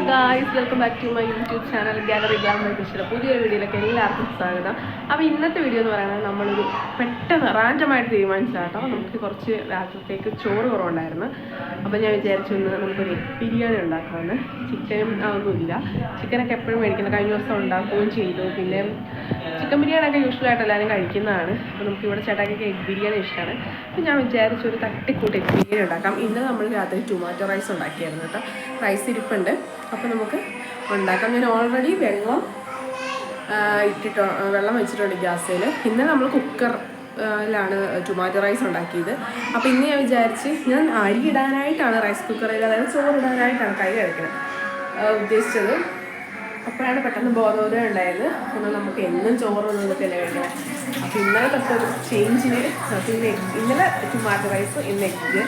Guys, welcome back to my YouTube channel gallery glamour കൃഷിയുടെ പുതിയൊരു വീഡിയോയിലേക്ക് എല്ലാവർക്കും സ്വാഗതം. അപ്പോൾ ഇന്നത്തെ വീഡിയോ എന്ന് പറയുന്നത് നമ്മളൊരു പെട്ടെന്ന് റാൻഡമായിട്ട് തീരുമാനിച്ചാട്ടോ. നമുക്ക് കുറച്ച് രാത്രിത്തേക്ക് ചോറ് കുറവുണ്ടായിരുന്നു. അപ്പോൾ ഞാൻ വിചാരിച്ചു ഇന്ന് നമുക്കൊരു എഗ് ബിരിയാണി ഉണ്ടാക്കാമെന്ന്. ചിക്കനും ഒന്നുമില്ല, ചിക്കനൊക്കെ എപ്പോഴും മേടിക്കുന്നത്, കഴിഞ്ഞ ദിവസം ഉണ്ടാക്കുകയും ചെയ്തു. പിന്നെ ചിക്കൻ ബിരിയാണിയൊക്കെ യൂഷ്വലായിട്ട് എല്ലാവരും കഴിക്കുന്നതാണ്. അപ്പോൾ നമുക്ക് ഇവിടെ ചേട്ടാക്കൊക്കെ എഗ് ബിരിയാണി ഇഷ്ടമാണ്. അപ്പോൾ ഞാൻ വിചാരിച്ചു ഒരു തട്ടിക്കൂട്ട് എഗ് ബിരിയാണി ഉണ്ടാക്കാം. ഇന്ന് നമ്മൾ രാത്രി ടൊമാറ്റോ റൈസ് ഉണ്ടാക്കിയായിരുന്നു കേട്ടോ. റൈസ് ഇരിപ്പുണ്ട്, അപ്പോൾ നമുക്ക് ഉണ്ടാക്കാം. ഞാൻ ഓൾറെഡി വെള്ളം വെച്ചിട്ടുണ്ട് ഗ്യാസിൽ. ഇന്ന് നമ്മൾ കുക്കറിലാണ് ടൊമാറ്റോ റൈസ് ഉണ്ടാക്കിയത്. അപ്പോൾ ഇന്ന് ഞാൻ വിചാരിച്ച് ഞാൻ അരി ഇടാനായിട്ടാണ് റൈസ് കുക്കറിൽ, അതായത് ചോറിടാനായിട്ടാണ് കൈ കഴിക്കണം ഉദ്ദേശിച്ചത്. അപ്പോഴാണ് പെട്ടെന്ന് ബോധോദയം ഉണ്ടായത്. എന്നാൽ നമുക്ക് എന്നും ചോറ് നിന്നൊക്കെയല്ലേ കഴിക്കണം. അപ്പോൾ ഇന്നലെ തൊട്ടൊരു ചേഞ്ചിന്, പിന്നെ ഇന്നലെ ടൊമാറ്റോ റൈസ്, ഇന്ന് എഗ്.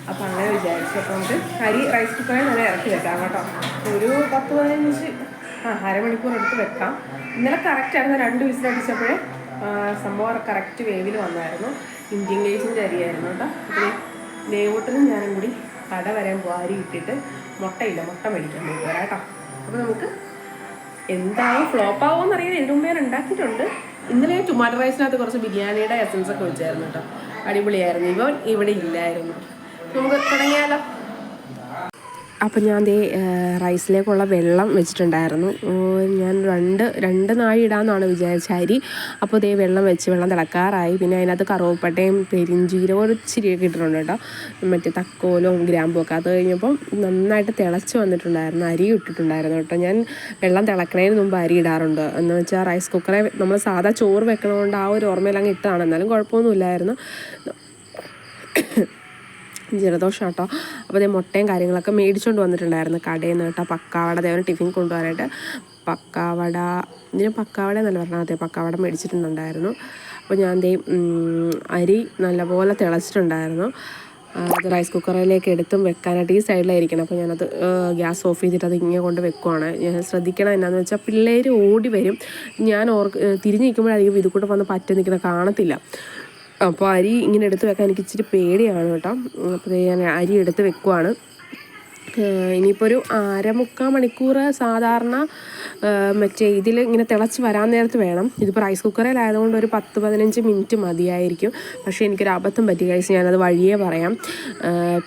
അപ്പോൾ അങ്ങനെ വിചാരിച്ചു. അപ്പോൾ നമുക്ക് അരി റൈസ് കുക്കറിൽ നല്ല ഇറക്കി വെക്കാം കേട്ടോ. ഒരു 10-15 അരമണിക്കൂർ എടുത്ത് വെക്കാം. ഇന്നലെ കറക്റ്റായിരുന്നു, 2 വിസിലടിച്ചപ്പോഴേ സംഭവം കറക്റ്റ് വേവിൽ വന്നായിരുന്നു. ഇന്ത്യൻ ഗേറ്റിൻ്റെ അരിയായിരുന്നു കേട്ടോ. അപ്പോൾ ദേവൂട്ടനും ഞാനും കൂടി കട വരാൻ പോകും. അരി ഇട്ടിട്ട് മുട്ട മേടിക്കാൻ പോയി വരാം കേട്ടോ. അപ്പോൾ നമുക്ക് എന്താവും ഫ്ലോപ്പ് ആവുമെന്ന് അറിയില്ല. ഇതിനു മുമ്പേ ഞാൻ ഉണ്ടാക്കിയിട്ടുണ്ട്. ഇന്നലെ ടൊമാറ്റോ റൈസിനകത്ത് കുറച്ച് ബിരിയാണിയുടെ എസൻസ് ഒക്കെ വെച്ചായിരുന്നു കേട്ടോ. അടിപൊളിയായിരുന്നു. ഇവൻ ഇവിടെ ഇല്ലായിരുന്നു. നമുക്ക് തുടങ്ങിയാലോ. അപ്പം ഞാൻ റൈസിലേക്കുള്ള വെള്ളം വെച്ചിട്ടുണ്ടായിരുന്നു. ഞാൻ രണ്ട് നാഴി ഇടാമെന്നാണ് വിചാരിച്ച അരി. അപ്പോൾ വെള്ളം തിളക്കാറായി. പിന്നെ അതിനകത്ത് കറുവപ്പട്ടയും പെരിഞ്ചീരവും ഒരു ഇച്ചിരിയൊക്കെ ഇട്ടിട്ടുണ്ട് കേട്ടോ, മറ്റേ തക്കോലവും ഗ്രാമ്പും ഒക്കെ. അത് കഴിഞ്ഞപ്പം നന്നായിട്ട് തിളച്ച് വന്നിട്ടുണ്ടായിരുന്നു. അരി ഇട്ടിട്ടുണ്ടായിരുന്നു കേട്ടോ. ഞാൻ വെള്ളം തിളക്കണതിന് മുമ്പ് അരി ഇടാറുണ്ട്. എന്ന് വെച്ചാൽ റൈസ് കുക്കറെ നമ്മൾ സാധാ ചോറ് വെക്കണതുകൊണ്ട് ആ ഒരു ഓർമ്മയിലങ്ങ് ഇട്ടതാണ്. എന്നാലും കുഴപ്പമൊന്നുമില്ലായിരുന്നു. ജലദോഷം കേട്ടോ. അപ്പോൾ മുട്ടയും കാര്യങ്ങളൊക്കെ മേടിച്ചുകൊണ്ട് വന്നിട്ടുണ്ടായിരുന്നു കടയിൽ നിന്ന് കേട്ടോ. പക്കാവട ദേവന് ടിഫിൻ കൊണ്ടുപോകാനായിട്ട് പക്കാവട എന്നല്ല പറഞ്ഞാൽ പക്കാവട മേടിച്ചിട്ടുണ്ടായിരുന്നു. അപ്പോൾ ഞാൻ അരി നല്ലപോലെ തിളച്ചിട്ടുണ്ടായിരുന്നു. അത് റൈസ് കുക്കറിലേക്ക് എടുത്തും വെക്കാനായിട്ട് ഈ സൈഡിലായിരിക്കണം. അപ്പോൾ ഞാനത് ഗ്യാസ് ഓഫ് ചെയ്തിട്ട് അത് ഇങ്ങനെ കൊണ്ട് വെക്കുവാണ്. ഞാൻ ശ്രദ്ധിക്കണം എന്നാന്ന് വെച്ചാൽ പിള്ളേർ ഓടി വരും. ഞാൻ തിരിഞ്ഞ് നിൽക്കുമ്പോഴായിരിക്കും ഇത് കൂടെ വന്ന് പറ്റി നിൽക്കുന്നത് കാണത്തില്ല. അപ്പോൾ അരി ഇങ്ങനെ എടുത്ത് വെക്കാൻ എനിക്ക് ഇച്ചിരി പേടിയാണ് കേട്ടോ. അപ്പോൾ ഞാൻ അരി എടുത്ത് വെക്കുവാണ്. ഇനിയിപ്പോൾ ഒരു 1/4 മണിക്കൂർ സാധാരണ മറ്റേ ഇതിൽ ഇങ്ങനെ തിളച്ച് വരാൻ നേരത്ത് വേണം. ഇതിപ്പോൾ റൈസ് കുക്കറിലായതുകൊണ്ട് ഒരു 10-15 മിനിറ്റ് മതിയായിരിക്കും. പക്ഷേ എനിക്കൊരു അബദ്ധം പറ്റി കഴിച്ച്, ഞാനത് വഴിയേ പറയാം.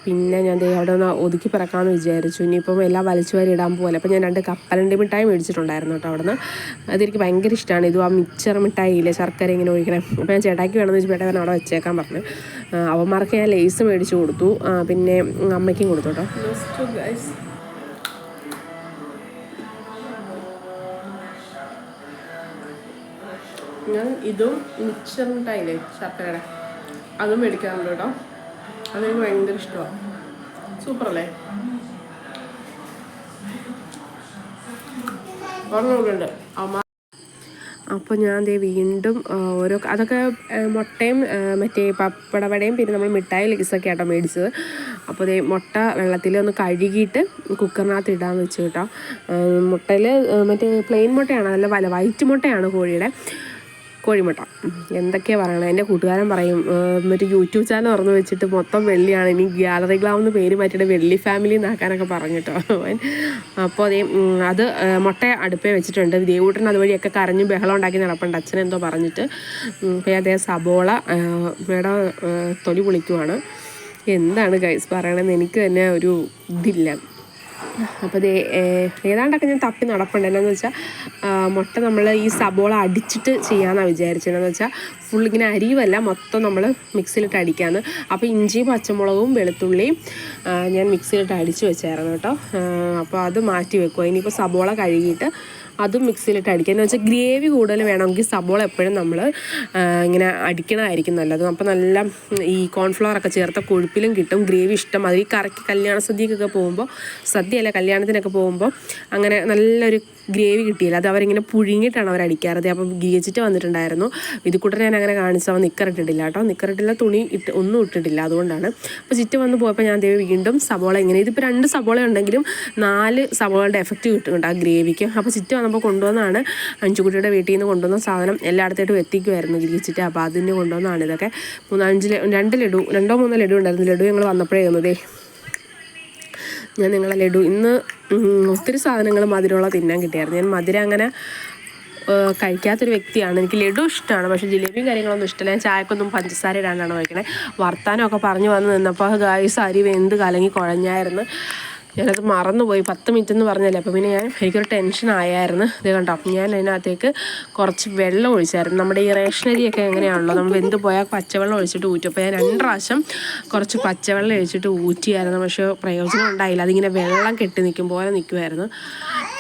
പിന്നെ ഞാൻ അവിടെ ഒന്ന് ഒതുക്കി പറക്കാമെന്ന് വിചാരിച്ചു. ഇനിയിപ്പം എല്ലാം വലിച്ചു വാരി ഇടാൻ പോലെ. അപ്പോൾ ഞാൻ 2 കപ്പലണ്ടി മിഠായി മേടിച്ചിട്ടുണ്ടായിരുന്നു കേട്ടോ അവിടെ നിന്ന്. അതെനിക്ക് ഭയങ്കര ഇഷ്ടമാണ്. ഇതും ആ മിക്സർ മിഠായില്ലേ, ശർക്കര ഇങ്ങനെ ഒഴിക്കണം. അപ്പോൾ ഞാൻ ചേട്ടാക്കി വേണമെന്ന് വെച്ചാൽ ചേട്ടാ അവിടെ വെച്ചേക്കാൻ പറഞ്ഞു. അവന്മാർക്ക് ഞാൻ ലേസ് മേടിച്ച് കൊടുത്തു, പിന്നെ അമ്മയ്ക്കും കൊടുത്തു കേട്ടോ. ഞാൻ ഇതും മിക്സർ മിഠായില്ലേ ശർക്കരയുടെ, അതും മേടിക്കാറുണ്ട് കേട്ടോ. അതെനിക്ക് ഭയങ്കര ഇഷ്ടമാണ്. സൂപ്പറല്ലേ? ഓർമ്മയുണ്ട് അമ്മ. അപ്പോൾ ഞാൻ വീണ്ടും അതൊക്കെ മുട്ടയും മറ്റേ പപ്പടവടയും പിന്നെ നമ്മൾ മിഠായി ലേസൊക്കെ ആട്ടോ മേടിച്ചത്. അപ്പോൾ മുട്ട വെള്ളത്തിൽ ഒന്ന് കഴുകിയിട്ട് കുക്കറിനകത്ത് ഇടാമെന്ന് വെച്ച് കേട്ടോ. മുട്ടയിൽ മറ്റേ പ്ലെയിൻ മുട്ടയാണ്, നല്ല വൈറ്റ് മുട്ടയാണ് കോഴിമുട്ട. എന്തൊക്കെയാണ് പറയണത്, എൻ്റെ കൂട്ടുകാരൻ പറയും മറ്റേ യൂട്യൂബ് ചാനൽ തുറന്ന് വെച്ചിട്ട് മൊത്തം വെള്ളിയാണ്, ഇനി ഗാലറി ഗ്ലാമെന്ന് പേര് മാറ്റിയിട്ട് വെള്ളി ഫാമിലി എന്നാക്കാനൊക്കെ പറഞ്ഞിട്ടോ. അപ്പോൾ അത് മുട്ട അടുപ്പേ വെച്ചിട്ടുണ്ട്. ദേവൂട്ടൻ അതുവഴിയൊക്കെ കരഞ്ഞ് ബഹളം ഉണ്ടാക്കി നടപ്പുണ്ട്, അച്ഛനെന്തോ പറഞ്ഞിട്ട്. അപ്പോൾ അദ്ദേഹം സബോള തൊലി പൊളിക്കുവാണ്. എന്താണ് ഗൈസ് പറയണമെന്ന് എനിക്ക് തന്നെ ഒരു ഇതില്ല. അപ്പോൾ ഏതാണ്ടൊക്കെ ഞാൻ തപ്പി നടപ്പുണ്ട്. എന്നാന്ന് വെച്ചാൽ മുട്ട നമ്മൾ ഈ സബോള അടിച്ചിട്ട് ചെയ്യാമെന്നാണ് വിചാരിച്ചത്. എന്നാന്ന് വെച്ചാൽ ഫുൾ ഇങ്ങനെ അരിയുമല്ല, മൊത്തം നമ്മൾ മിക്സിയിലിട്ട് അടിക്കാമെന്ന്. അപ്പോൾ ഇഞ്ചിയും പച്ചമുളകും വെളുത്തുള്ളിയും ഞാൻ മിക്സിയിലിട്ട് അടിച്ച് വെച്ചായിരുന്നു കേട്ടോ. അപ്പോൾ അത് മാറ്റി വെക്കുക. ഇനിയിപ്പോൾ സബോള കഴുകിയിട്ട് അതും മിക്സിയിലിട്ട് അടിക്കുക. എന്ന് വെച്ചാൽ ഗ്രേവി കൂടുതൽ വേണമെങ്കിൽ സബോള എപ്പോഴും നമ്മൾ ഇങ്ങനെ അടിക്കണമായിരിക്കും നല്ലത്. അപ്പോൾ നല്ല ഈ കോൺഫ്ലവറൊക്കെ ചേർത്ത കൊഴുപ്പിലും കിട്ടും ഗ്രേവി ഇഷ്ടം. അത് ഈ കറക്കി കല്യാണ സദ്യക്കൊക്കെ പോകുമ്പോൾ, സദ്യയല്ല കല്യാണത്തിനൊക്കെ പോകുമ്പോൾ അങ്ങനെ നല്ലൊരു ഗ്രേവി കിട്ടിയില്ല. അത് അവരിങ്ങനെ പുഴുങ്ങിയിട്ടാണ് അവർ അടിക്കാറത്. അപ്പം ഗീച്ചിട്ട് വന്നിട്ടുണ്ടായിരുന്നു. ഇത് കൂടെ ഞാൻ അങ്ങനെ കാണിച്ചവൻ നിക്കറിട്ടിട്ടില്ല കേട്ടോ. നിക്കറിട്ടില്ല, തുണി ഒന്നും ഇട്ടിട്ടില്ല, അതുകൊണ്ടാണ്. അപ്പോൾ ചിറ്റ് വന്ന് പോയപ്പോൾ ഞാൻ വീണ്ടും സബോള ഇങ്ങനെ, ഇതിപ്പോൾ 2 സബോള ഉണ്ടെങ്കിലും 4 സബോളയുടെ എഫക്റ്റ് കിട്ടുന്നുണ്ട് ആ ഗ്രേവിക്ക്. അപ്പോൾ ചിറ്റ് വന്നപ്പോൾ കൊണ്ടുവന്നാണ്, അഞ്ചുകുട്ടിയുടെ വീട്ടിൽ നിന്ന് കൊണ്ടുവന്ന സാധനം എല്ലായിടത്തോട്ടും എത്തിക്കുമായിരുന്നു ഗീച്ചിട്ട്. അപ്പോൾ അതിന് കൊണ്ടുവന്നാണ് ഇതൊക്കെ. 2 ലഡു 2-3 ലഡു ഉണ്ടായിരുന്നു. ലഡു ഞങ്ങൾ വന്നപ്പോഴേ തന്നതേ ഞാൻ നിങ്ങളെ ലഡു ഇന്ന് ഒത്തിരി സാധനങ്ങൾ മധുരമുള്ള തിന്നാൻ കിട്ടിയായിരുന്നു. ഞാൻ മധുരം അങ്ങനെ കഴിക്കാത്തൊരു വ്യക്തിയാണ്. എനിക്ക് ലഡു ഇഷ്ടമാണ്, പക്ഷേ ജിലേബിയും കാര്യങ്ങളൊന്നും ഇഷ്ടമില്ല. ഞാൻ ചായക്കൊന്നും പഞ്ചസാര ഇടാണ്ടാണ് വയ്ക്കണേ. വർത്താനമൊക്കെ പറഞ്ഞു വന്ന് നിന്നപ്പോൾ ഗായ്സ് അരി വെന്ത് കലങ്ങി കുഴഞ്ഞായിരുന്നു. ഞാനത് മറന്നുപോയി. 10 മിനിറ്റ് എന്ന് പറഞ്ഞല്ലേ. അപ്പോൾ പിന്നെ എനിക്കൊരു ടെൻഷൻ ആയായിരുന്നു. ഇത് കണ്ടോ, അപ്പം ഞാൻ അതിനകത്തേക്ക് കുറച്ച് വെള്ളം ഒഴിച്ചായിരുന്നു. നമ്മുടെ ഈ റേഷനരിയൊക്കെ എങ്ങനെയാണല്ലോ, നമ്മൾ വെന്ത് പോയാൽ പച്ചവെള്ളം ഒഴിച്ചിട്ട് ഊറ്റും. അപ്പോൾ ഞാൻ 2 പ്രാവശ്യം കുറച്ച് പച്ചവെള്ളം ഒഴിച്ചിട്ട് ഊറ്റിയായിരുന്നു. പക്ഷേ പ്രയോജനം ഉണ്ടായില്ല. അതിങ്ങനെ വെള്ളം കെട്ടി നിൽക്കും പോലെ നിൽക്കുമായിരുന്നു.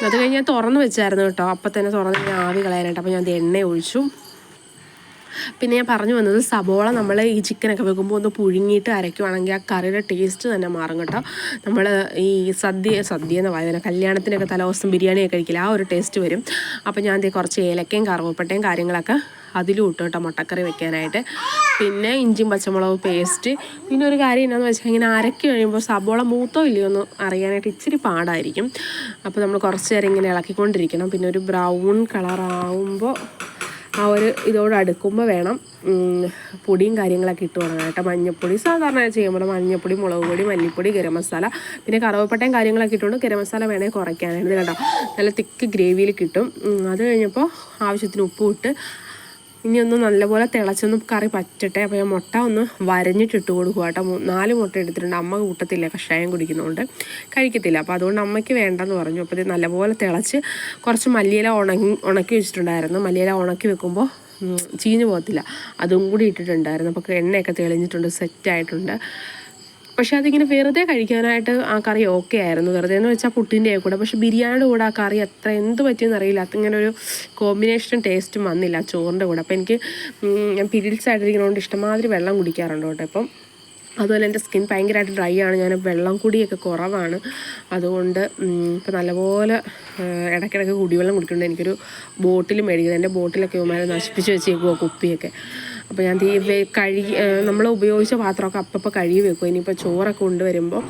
അത് കഴിഞ്ഞ് ഞാൻ തുറന്ന് വെച്ചായിരുന്നു കേട്ടോ. അപ്പം തന്നെ തുറന്ന് ഞാൻ ആവി കളയാനായിട്ട്. അപ്പോൾ ഞാൻ എണ്ണ ഒഴിച്ചു. പിന്നെ ഞാൻ പറഞ്ഞു വന്നത്, സബോള നമ്മൾ ഈ ചിക്കനൊക്കെ വെക്കുമ്പോൾ ഒന്ന് പുഴുങ്ങിയിട്ട് അരയ്ക്കുവാണെങ്കിൽ ആ കറിയുടെ ടേസ്റ്റ് തന്നെ മാറും കേട്ടോ. നമ്മൾ ഈ സദ്യ എന്ന് പറയുന്നത് കല്യാണത്തിനൊക്കെ തലേദിവസം ബിരിയാണിയൊക്കെ കഴിക്കില്ല, ആ ഒരു ടേസ്റ്റ് വരും. അപ്പോൾ ഞാൻ കുറച്ച് ഏലക്കയും കറുവപ്പട്ടയും കാര്യങ്ങളൊക്കെ അതിലും ഇട്ടു കേട്ടോ മുട്ടക്കറി വെക്കാനായിട്ട്. പിന്നെ ഇഞ്ചിയും പച്ചമുളക് പേസ്റ്റ്. പിന്നെ ഒരു കാര്യം എന്താണെന്ന് വെച്ചാൽ ഇങ്ങനെ അരക്കി കഴിയുമ്പോൾ സബോള മൂത്തോ ഇല്ലയോ എന്ന് അറിയാനായിട്ട് ഇച്ചിരി പാടായിരിക്കും. അപ്പോൾ നമ്മൾ കുറച്ച് നേരം ഇങ്ങനെ ഇളക്കിക്കൊണ്ടിരിക്കണം. പിന്നെ ഒരു ബ്രൗൺ കളറാവുമ്പോൾ ആ ഒരു ഇതോട് അടുക്കുമ്പോൾ വേണം പൊടിയും കാര്യങ്ങളൊക്കെ ഇട്ട് തുടങ്ങാം കേട്ടോ. മഞ്ഞൾപ്പൊടി സാധാരണ ചെയ്യുമ്പോൾ മഞ്ഞൾപ്പൊടി, മുളക് പൊടി, മല്ലിപ്പൊടി, ഗരം മസാല, പിന്നെ കറുവപ്പട്ടയും കാര്യങ്ങളൊക്കെ ഇട്ടുകൊണ്ട് ഗരം മസാല വേണമെങ്കിൽ കുറയ്ക്കാനായിട്ട് കേട്ടോ. നല്ല തിക്ക് ഗ്രേവിയിൽ കിട്ടും. അത് കഴിഞ്ഞപ്പോൾ ആവശ്യത്തിന് ഉപ്പും ഇട്ട് ഇനി ഒന്ന് നല്ലപോലെ തിളച്ചൊന്ന് കറി പറ്റട്ടെ. അപ്പോൾ ഞാൻ മുട്ട ഒന്ന് വരഞ്ഞിട്ടിട്ട് കൊടുക്കുക കേട്ടോ. 4 മുട്ട എടുത്തിട്ടുണ്ട്. അമ്മ കൂട്ടത്തില്ല, കഷായം കുടിക്കുന്നതുകൊണ്ട് കഴിക്കത്തില്ല. അപ്പോൾ അതുകൊണ്ട് അമ്മയ്ക്ക് വേണ്ടെന്ന് പറഞ്ഞു. അപ്പോൾ ഇത് നല്ലപോലെ തിളച്ച് കുറച്ച് മല്ലിയില ഉണക്കി വെച്ചിട്ടുണ്ടായിരുന്നു. മല്ലിയില ഉണക്കി വെക്കുമ്പോൾ ചീഞ്ഞു പോകത്തില്ല. അതും കൂടി ഇട്ടിട്ടുണ്ടായിരുന്നു. അപ്പോൾ എണ്ണയൊക്കെ തെളിഞ്ഞിട്ടുണ്ട്, സെറ്റായിട്ടുണ്ട്. പക്ഷെ അതിങ്ങനെ വെറുതെ കഴിക്കാനായിട്ട് ആ കറി ഓക്കെ ആയിരുന്നു. വെറുതെ എന്ന് വെച്ചാൽ പുട്ടിൻ്റെ കൂടെ. പക്ഷെ ബിരിയാണിയുടെ കൂടെ ആ കറി എന്ത് പറ്റിയെന്ന് അറിയില്ല, അതിങ്ങനെ ഒരു കോമ്പിനേഷൻ ടേസ്റ്റും വന്നില്ല ചോറിൻ്റെ കൂടെ. അപ്പോൾ എനിക്ക് ഞാൻ പീരിയഡ്സ് ആയിട്ടിരിക്കുന്നതുകൊണ്ട് ഇഷ്ടമാതിരി വെള്ളം കുടിക്കാറുണ്ട് കേട്ടോ. അപ്പം അതുപോലെ എൻ്റെ സ്കിൻ ഭയങ്കരമായിട്ട് ഡ്രൈ ആണ്. ഞാൻ വെള്ളം കുടിയൊക്കെ കുറവാണ്. അതുകൊണ്ട് ഇപ്പം നല്ലപോലെ ഇടയ്ക്കിടയ്ക്ക് കുടിവെള്ളം കുടിക്കുന്നുണ്ട്. എനിക്കൊരു ബോട്ടിൽ മേടിക്കുന്നത്, എൻ്റെ ബോട്ടിലൊക്കെ ഇവന്മാരെ നശിപ്പിച്ച് വെച്ചേക്കുമോ കുപ്പിയൊക്കെ. അപ്പോൾ ഞാൻ നമ്മൾ ഉപയോഗിച്ച പാത്രമൊക്കെ അപ്പം കഴുകി വെക്കും. ഇനിയിപ്പോൾ ചോറൊക്കെ കൊണ്ടുവരുമ്പോൾ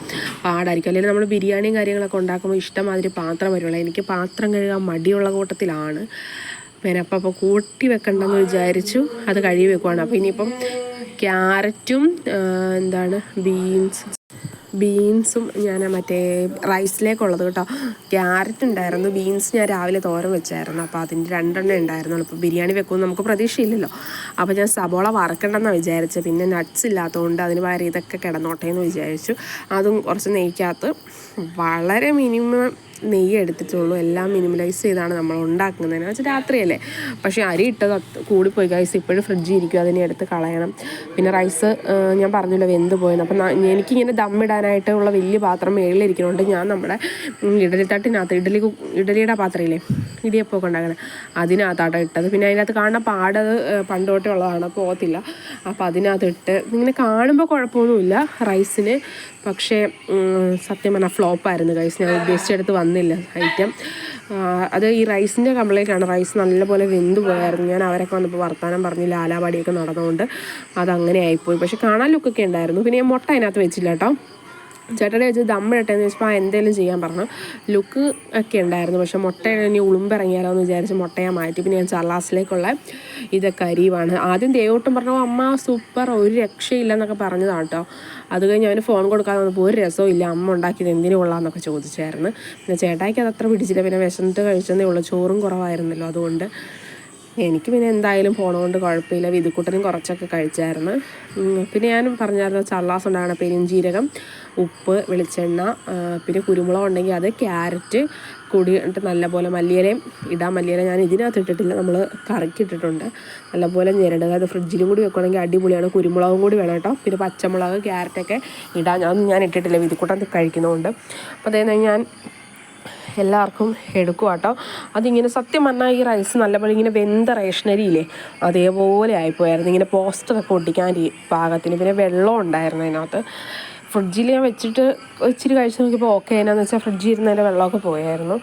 പാടായിരിക്കും. അല്ലെങ്കിൽ നമ്മൾ ബിരിയാണിയും കാര്യങ്ങളൊക്കെ ഉണ്ടാക്കുമ്പോൾ ഇഷ്ടമാതിരി പാത്രം വരുള്ളൂ. എനിക്ക് പാത്രം കഴുകാൻ മടിയുള്ള കൂട്ടത്തിലാണ്. പിന്നെ അപ്പോൾ കൂട്ടി വെക്കണ്ടെന്ന് വിചാരിച്ചു അത് കഴുകി വെക്കുവാണ്. അപ്പോൾ ഇനിയിപ്പം ക്യാരറ്റും ബീൻസും ഞാൻ മറ്റേ റൈസിലേക്കുള്ളത് കേട്ടോ. ക്യാരറ്റ് ഉണ്ടായിരുന്നു, ബീൻസ് ഞാൻ രാവിലെ തോരൻ വെച്ചായിരുന്നു. അപ്പോൾ അതിൻ്റെ 2 എണ്ണം ഉണ്ടായിരുന്നുള്ളൂ. അപ്പോൾ ബിരിയാണി വെക്കുമെന്ന് നമുക്ക് പ്രതീക്ഷയില്ലല്ലോ. അപ്പോൾ ഞാൻ സബോള വറക്കണ്ടെന്നാണ് വിചാരിച്ചത്. പിന്നെ നട്ട്സ് ഇല്ലാത്തതുകൊണ്ട് അതിന് പകരം ഇതൊക്കെ കിടന്നോട്ടെ എന്ന് വിചാരിച്ചു. അതും കുറച്ച് നെയ്ക്കകത്ത് വളരെ മിനിമം നെയ്യ് എടുത്തിട്ടുള്ളൂ. എല്ലാം മിനിമലൈസ് ചെയ്താണ് നമ്മൾ ഉണ്ടാക്കുന്നതെന്ന് വെച്ചാൽ രാത്രിയല്ലേ. പക്ഷേ അരി ഇട്ടത് കൂടിപ്പോയി ഗൈസ്. ഇപ്പോഴും ഫ്രിഡ്ജിൽ ഇരിക്കും, അതിനെ എടുത്ത് കളയണം. പിന്നെ റൈസ് ഞാൻ പറഞ്ഞില്ല വെന്ത് പോയെന്ന്. അപ്പം എനിക്കിങ്ങനെ ദമ്മിടാനായിട്ട് ഉള്ള വലിയ പാത്രം മേളിലിരിക്കുന്നുണ്ട്. ഞാൻ നമ്മുടെ ഇഡലിത്തട്ടിനകത്ത് ഇഡലിയുടെ പാത്രമില്ലേ, ഇടിയപ്പമൊക്കെ ഉണ്ടാക്കണം, അതിനകത്താട്ടോ ഇട്ടത്. പിന്നെ അതിനകത്ത് കാണുന്ന പാടത് പണ്ടോട്ടേ ഉള്ളതാണ്, പോകത്തില്ല. അപ്പോൾ അതിനകത്ത് ഇട്ട് ഇങ്ങനെ കാണുമ്പോൾ കുഴപ്പമൊന്നുമില്ല റൈസിന്. പക്ഷേ സത്യം പറഞ്ഞാൽ ഫ്ലോപ്പായിരുന്നു ഗൈസ്. ഞാൻ ഉദ്ദേശിച്ചെടുത്ത് വന്നില്ല ഐറ്റം. അത് ഈ റൈസിൻ്റെ കംപ്ലൈൻറ്റാണ്. റൈസ് നല്ലപോലെ വെന്ത് പോയായിരുന്നു. ഞാൻ അവരൊക്കെ വന്നപ്പോൾ വർത്താനം പറഞ്ഞ് ലാലാപാടിയൊക്കെ നടന്നുകൊണ്ട് അതങ്ങനെ ആയിപ്പോയി. പക്ഷെ കാണാൻ ലുക്കൊക്കെ ഉണ്ടായിരുന്നു. പിന്നെ ഞാൻ മുട്ട അതിനകത്ത് വെച്ചില്ല കേട്ടോ. ചേട്ടനെ വെച്ച് ദമ്മിടട്ടേന്ന് വെച്ചപ്പോൾ എന്തെങ്കിലും ചെയ്യാൻ പറഞ്ഞു. ലുക്ക് ഒക്കെ ഉണ്ടായിരുന്നു. പക്ഷെ മുട്ട ഇനി ഉളുമ്പിറങ്ങിയാലോ എന്ന് വിചാരിച്ച് മുട്ട ഞാൻ മാറ്റി. പിന്നെ ഞാൻ ചള്ളാസിലേക്കുള്ള ഇതൊക്കെ അരിവാണ്. ആദ്യം ദേവോട്ടും പറഞ്ഞു അമ്മ സൂപ്പർ, ഒരു രക്ഷയില്ലെന്നൊക്കെ പറഞ്ഞതാണ് കേട്ടോ. അത് കഴിഞ്ഞ് അവന് ഫോൺ കൊടുക്കാതെ വന്നപ്പോൾ ഒരു രസവും ഇല്ല, അമ്മ ഉണ്ടാക്കിയത് എന്തിനു കൊള്ളാമെന്നൊക്കെ ചോദിച്ചായിരുന്നു. പിന്നെ ചേട്ടായിക്ക് അതത്ര പിടിച്ചില്ല. പിന്നെ വിശന്നിട്ട് കഴിച്ചതേ ഉള്ളൂ, ചോറും കുറവായിരുന്നല്ലോ. അതുകൊണ്ട് എനിക്ക് പിന്നെ എന്തായാലും പോണതുകൊണ്ട് കുഴപ്പമില്ല. വിധുക്കുട്ടനും കുറച്ചൊക്കെ കഴിച്ചായിരുന്നു. പിന്നെ ഞാൻ പറഞ്ഞായിരുന്നു ചള്ളാസ് ഉണ്ടാകണം. പെരുംജീരകം, ഉപ്പ്, വെളിച്ചെണ്ണ, പിന്നെ കുരുമുളക് ഉണ്ടെങ്കിൽ അത്, ക്യാരറ്റ് കൂടി ഇട്ട് നല്ലപോലെ മല്ലിയിലയും ഇടാം. മല്ലിയില ഞാൻ ഇതിനകത്ത് ഇട്ടിട്ടില്ല, നമ്മൾ കറിക്ക് ഇട്ടിട്ടുണ്ട്. നല്ലപോലെ ഞെരടുക. അത് ഫ്രിഡ്ജിലും കൂടി വെക്കുകയാണെങ്കിൽ അടിപൊളിയാണ്. കുരുമുളകും കൂടി വേണം കേട്ടോ. പിന്നെ പച്ചമുളക്, ക്യാരറ്റൊക്കെ ഇടാം. ഞാൻ ഇട്ടിട്ടില്ല, വിധുക്കുട്ടൻ കഴിക്കുന്നതുകൊണ്ട്. അപ്പോൾ അതേ ഞാൻ എല്ലാവർക്കും എടുക്കുക കേട്ടോ. അതിങ്ങനെ സത്യം പറഞ്ഞാൽ ഈ റൈസ് നല്ലപോലെ ഇങ്ങനെ വെന്ത റേഷനരിയില്ലേ അതേപോലെ ആയിപ്പോയായിരുന്നു. ഇങ്ങനെ പോസ്റ്ററൊക്കെ ഒട്ടിക്കാൻ പാകത്തിന്. പിന്നെ വെള്ളം ഉണ്ടായിരുന്നു അതിനകത്ത്. ഫ്രിഡ്ജിൽ ഞാൻ വെച്ചിട്ട് ഇച്ചിരി കഴിച്ച് നോക്കിയപ്പോൾ ഓക്കെ. എന്നാന്ന് വെച്ചാൽ ഫ്രിഡ്ജിൽ ഇരുന്നതിൻ്റെ വെള്ളമൊക്കെ പോയായിരുന്നു.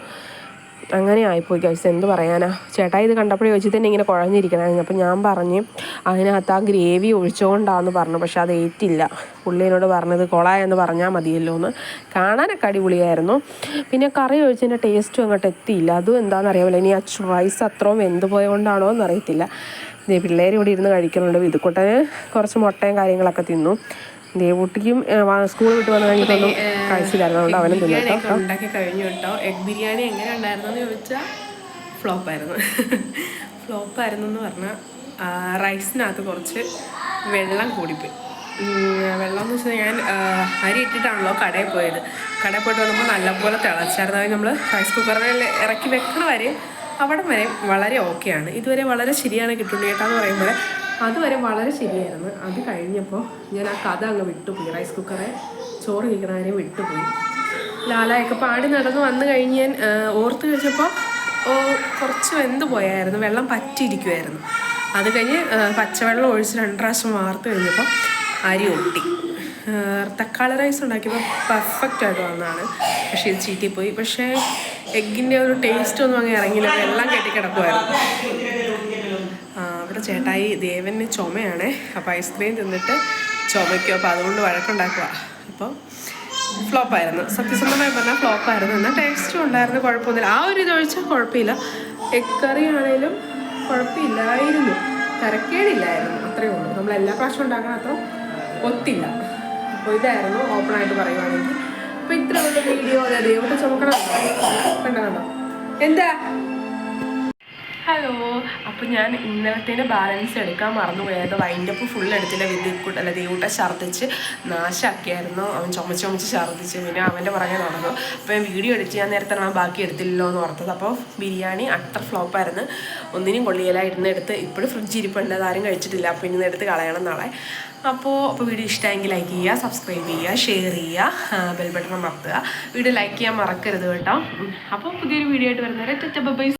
അങ്ങനെ ആയിപ്പോയി ഗൈസ്, എന്ത് പറയാനാ. ചേട്ടാ ഇത് കണ്ടപ്പോഴേ ചോദിച്ചു തന്നെ ഇങ്ങനെ കുഴഞ്ഞിരിക്കണമായിരുന്നു. അപ്പം ഞാൻ പറഞ്ഞ് അതിനകത്ത് ആ ഗ്രേവി ഒഴിച്ചുകൊണ്ടാന്ന് പറഞ്ഞു. പക്ഷെ അത് ഏറ്റില്ല. പുള്ളിയോട് പറഞ്ഞത് കൊളായെന്ന് പറഞ്ഞാൽ മതിയല്ലോ എന്ന്. കാണാനൊക്കെ അടിപൊളിയായിരുന്നു. പിന്നെ കറി ഒഴിച്ചതിൻ്റെ ടേസ്റ്റും അങ്ങോട്ട് എത്തിയില്ല. അതും എന്താണെന്നറിയാമല്ലോ. ഇനി ആ റൈസ് അത്രയും വെന്ത് പോയതുകൊണ്ടാണോ എന്നറിയത്തില്ല. പിള്ളേർ ഇവിടെ ഇരുന്ന് കഴിക്കുന്നുണ്ട്. വിധുക്കുട്ടന് കുറച്ച് മുട്ടയും കാര്യങ്ങളൊക്കെ തിന്നു. ദേവൂട്ടിക്കും സ്കൂൾ വിട്ട് വന്നു കഴിഞ്ഞിട്ടൊന്നും കഴിച്ചില്ലായിരുന്നു, അതുകൊണ്ട് അവനും തിന്നിട്ടോ. ഉണ്ടാക്കി കഴിഞ്ഞു കേട്ടോ. എഗ് ബിരിയാണി എങ്ങനെ ഉണ്ടായിരുന്നെന്ന് ചോദിച്ചാൽ ഫ്ലോപ്പായിരുന്നു. ഫ്ലോപ്പായിരുന്നു എന്ന് പറഞ്ഞാൽ റൈസിനകത്ത് കുറച്ച് വെള്ളം കൂടിപ്പോയി. വെള്ളം എന്ന് വെച്ചാൽ ഞാൻ അരി ഇട്ടിട്ടാണല്ലോ കടയിൽ പോയിട്ട് വന്നപ്പോൾ നല്ലപോലെ തിളച്ചായിരുന്നു. അത് നമ്മൾ റൈസ് കുക്കറിൽ ഇറക്കി വെക്കണ വരെ അവിടെ വരെ വളരെ ഓക്കെയാണ്. ഇതുവരെ വളരെ ശരിയാണ് കിട്ടുണ്ണിയേട്ടാന്ന് പറയുമ്പോൾ അതുവരെ വളരെ ശരിയായിരുന്നു. അത് കഴിഞ്ഞപ്പോൾ ഞാൻ ആ കഥ അങ്ങ് വിട്ടുപോയി. റൈസ് കുക്കറെ ചോറ് കഴിക്കണ കാര്യം വിട്ടുപോയി. ലാലായൊക്കെ പാടി നടന്ന് വന്നു കഴിഞ്ഞ് ഞാൻ ഓർത്ത് കഴിച്ചപ്പോൾ കുറച്ച് വെന്ത് പോയായിരുന്നു, വെള്ളം പറ്റിയിരിക്കുമായിരുന്നു. അത് കഴിഞ്ഞ് പച്ചവെള്ളം ഒഴിച്ച് 2 പ്രാവശ്യം വാർത്ത് കഴിഞ്ഞപ്പോൾ അരി ഒട്ടി. തക്കാളി റൈസ് ഉണ്ടാക്കിയപ്പോൾ പെർഫെക്റ്റ് ആയിട്ട് വന്നതാണ്, പക്ഷേ ഇത് ചീറ്റിപ്പോയി. പക്ഷേ എഗ്ഗിൻ്റെ ഒരു ടേസ്റ്റ് ഒന്നും അങ്ങനെ ഇറങ്ങിയില്ല, വെള്ളം കെട്ടിക്കിടക്കുമായിരുന്നു. അവിടെ ചേട്ടായി ദേവന് ചുമയാണ്, അപ്പോൾ ഐസ്ക്രീം തിന്നിട്ട് ചുമയ്ക്കും, അപ്പോൾ അതുകൊണ്ട് വഴക്കുണ്ടാക്കുക. അപ്പോൾ ഫ്ലോപ്പായിരുന്നു, സത്യസന്ധമായി പറഞ്ഞാൽ ഫ്ലോപ്പായിരുന്നു. എന്നാൽ ടേസ്റ്റും ഉണ്ടായിരുന്നു, കുഴപ്പമൊന്നുമില്ല. ആ ഒരു ഇതൊഴിച്ചാൽ കുഴപ്പമില്ല. എഗ് കറി ആണെങ്കിലും കുഴപ്പമില്ലായിരുന്നു, തരക്കേടില്ലായിരുന്നു, അത്രയേ ഉള്ളൂ. നമ്മൾ എല്ലാ പ്രാവശ്യം ഉണ്ടാക്കണ അത്ര ഒത്തില്ല. അപ്പോൾ ഇതായിരുന്നു ഓപ്പണായിട്ട് പറയുവാണെങ്കിൽ. അപ്പോൾ ഇത്ര വലിയ വീഡിയോ ദൈവത്തെ ചുമക്കണം കണ്ടോ എന്താ. ഹലോ, അപ്പോൾ ഞാൻ ഇന്നലത്തേന് ബാലൻസ് എടുക്കാൻ മറന്നുപോയത്. വൈൻഡപ്പ് ഫുൾ എടുത്തില്ല. ദേവൂട്ട ഛർദ്ദിച്ച് നാശാക്കിയായിരുന്നു. അവൻ ചുമച്ച് ഛർദ്ദിച്ച് പിന്നെ അവൻ്റെ പുറകെ നടന്നു. അപ്പോൾ ഞാൻ വീഡിയോ എഡിറ്റ് ചെയ്യാൻ നേരത്തെ ഞാൻ ബാക്കി എടുത്തില്ലല്ലോ എന്ന് ഓർത്തത്. അപ്പോൾ ബിരിയാണി അട്ടർ ഫ്ലോപ്പായിരുന്നു, ഒന്നിനും കൊള്ളിയില്ല. എടുത്ത് ഇപ്പോഴും ഫ്രിഡ്ജ് ഇരിപ്പുണ്ട്, അതാരും കഴിച്ചിട്ടില്ല. അപ്പോൾ ഇന്ന് എടുത്ത് കളയണം നാളെ. അപ്പോൾ വീഡിയോ ഇഷ്ടമെങ്കിൽ ലൈക്ക് ചെയ്യുക, സബ്സ്ക്രൈബ് ചെയ്യുക, ഷെയർ ചെയ്യുക, ബെൽ ബട്ടൺ അമർത്തുക. വീഡിയോ ലൈക്ക് ചെയ്യാൻ മറക്കരുത് കേട്ടോ. അപ്പോൾ പുതിയൊരു വീഡിയോ ആയിട്ട് വരുന്നവരെ ബൈ.